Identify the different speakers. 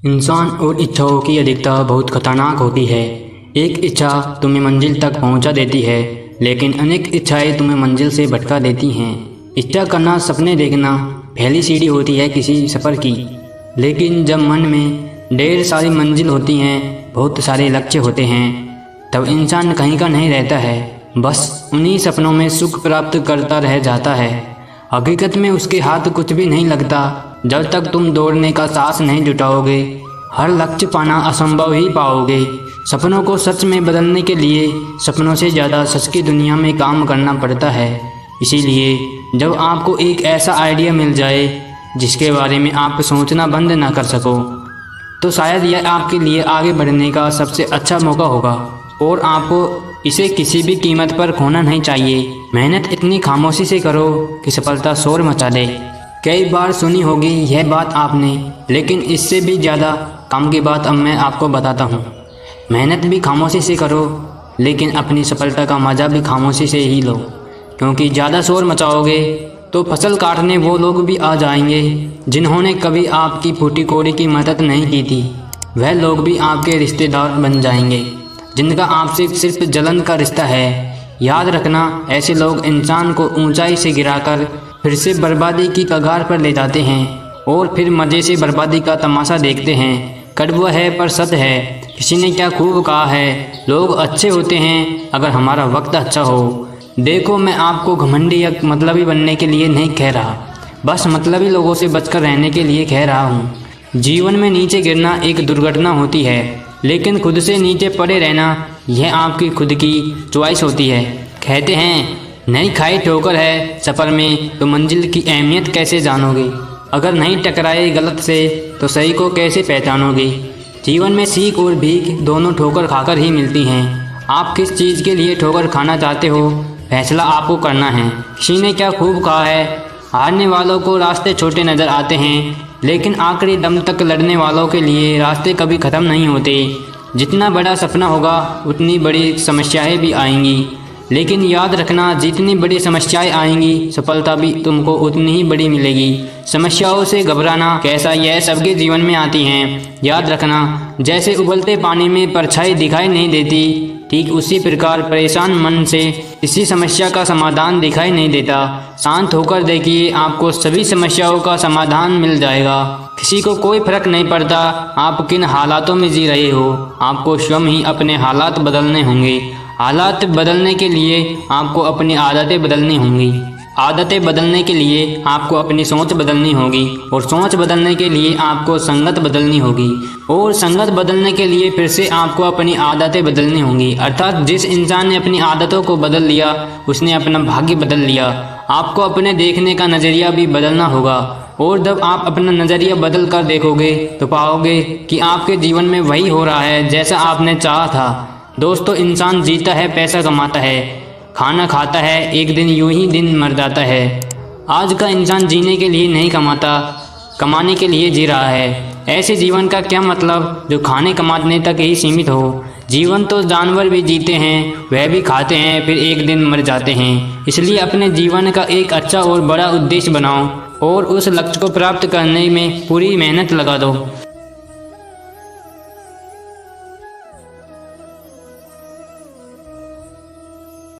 Speaker 1: इंसान और इच्छाओं की अधिकता बहुत खतरनाक होती है। एक इच्छा तुम्हें मंजिल तक पहुंचा देती है, लेकिन अनेक इच्छाएं तुम्हें मंजिल से भटका देती हैं। इच्छा करना, सपने देखना पहली सीढ़ी होती है किसी सफ़र की, लेकिन जब मन में ढेर सारी मंजिल होती हैं, बहुत सारे लक्ष्य होते हैं, तब इंसान कहीं का नहीं रहता है, बस उन्हीं सपनों में सुख प्राप्त करता रह जाता है। हकीकत में उसके हाथ कुछ भी नहीं लगता जब तक तुम दौड़ने का साहस नहीं जुटाओगे। हर लक्ष्य पाना असंभव ही पाओगे। सपनों को सच में बदलने के लिए सपनों से ज़्यादा सच की दुनिया में काम करना पड़ता है। इसीलिए जब आपको एक ऐसा आइडिया मिल जाए जिसके बारे में आप सोचना बंद ना कर सको, तो शायद यह आपके लिए आगे बढ़ने का सबसे अच्छा मौका होगा, और आपको इसे किसी भी कीमत पर खोना नहीं चाहिए। मेहनत इतनी खामोशी से करो कि सफलता शोर मचा दे। कई बार सुनी होगी यह बात आपने, लेकिन इससे भी ज़्यादा काम की बात अब मैं आपको बताता हूँ। मेहनत भी खामोशी से करो, लेकिन अपनी सफलता का मज़ा भी खामोशी से ही लो, क्योंकि ज़्यादा शोर मचाओगे तो फसल काटने वो लोग भी आ जाएंगे जिन्होंने कभी आपकी फूटी कोड़ी की मदद नहीं की थी। वह लोग भी आपके रिश्तेदार बन जाएंगे जिनका आपसे सिर्फ जलन का रिश्ता है। याद रखना, ऐसे लोग इंसान को ऊंचाई से गिराकर फिर से बर्बादी की कगार पर ले जाते हैं, और फिर मज़े से बर्बादी का तमाशा देखते हैं। कड़वा है पर सत्य है। किसी ने क्या खूब कहा है, लोग अच्छे होते हैं अगर हमारा वक्त अच्छा हो। देखो, मैं आपको घमंडी या मतलबी बनने के लिए नहीं कह रहा, बस मतलबी लोगों से बचकर रहने के लिए कह रहा हूँ। जीवन में नीचे गिरना एक दुर्घटना होती है, लेकिन खुद से नीचे पड़े रहना यह आपकी खुद की चॉइस होती है। कहते हैं, नहीं खाई ठोकर है सफ़र में तो मंजिल की अहमियत कैसे जानोगे। अगर नहीं टकराए गलत से तो सही को कैसे पहचानोगे। जीवन में सीख और भीख दोनों ठोकर खाकर ही मिलती हैं। आप किस चीज़ के लिए ठोकर खाना चाहते हो, फैसला आपको करना है। किसी ने क्या खूब कहा है, हारने वालों को रास्ते छोटे नज़र आते हैं, लेकिन आखिरी दम तक लड़ने वालों के लिए रास्ते कभी ख़त्म नहीं होते। जितना बड़ा सपना होगा उतनी बड़ी समस्याएं भी आएंगी, लेकिन याद रखना, जितनी बड़ी समस्याएं आएंगी सफलता भी तुमको उतनी ही बड़ी मिलेगी। समस्याओं से घबराना कैसा, यह सबके जीवन में आती हैं। याद रखना, जैसे उबलते पानी में परछाई दिखाई नहीं देती, ठीक उसी प्रकार परेशान मन से किसी समस्या का समाधान दिखाई नहीं देता। शांत होकर देखिए, आपको सभी समस्याओं का समाधान मिल जाएगा। किसी को कोई फर्क नहीं पड़ता आप किन हालातों में जी रहे हो, आपको स्वयं ही अपने हालात बदलने होंगे। हालात बदलने के लिए आपको अपनी आदतें बदलनी होंगी। आदतें बदलने के लिए आपको अपनी सोच बदलनी होगी, और सोच बदलने के लिए आपको संगत बदलनी होगी, और संगत बदलने के लिए फिर से आपको अपनी आदतें बदलनी होंगी। अर्थात जिस इंसान ने अपनी आदतों को बदल लिया उसने अपना भाग्य बदल लिया। आपको अपने देखने का नज़रिया भी बदलना होगा, और जब आप अपना नज़रिया बदल कर देखोगे तो पाओगे कि आपके जीवन में वही हो रहा है जैसा आपने चाहा था। दोस्तों, इंसान जीता है, पैसा कमाता है, खाना खाता है, एक दिन यूं ही दिन मर जाता है। आज का इंसान जीने के लिए नहीं कमाता, कमाने के लिए जी रहा है। ऐसे जीवन का क्या मतलब जो खाने कमाने तक ही सीमित हो। जीवन तो जानवर भी जीते हैं, वह भी खाते हैं, फिर एक दिन मर जाते हैं। इसलिए अपने जीवन का एक अच्छा और बड़ा उद्देश्य बनाओ, और उस लक्ष्य को प्राप्त करने में पूरी मेहनत लगा दो।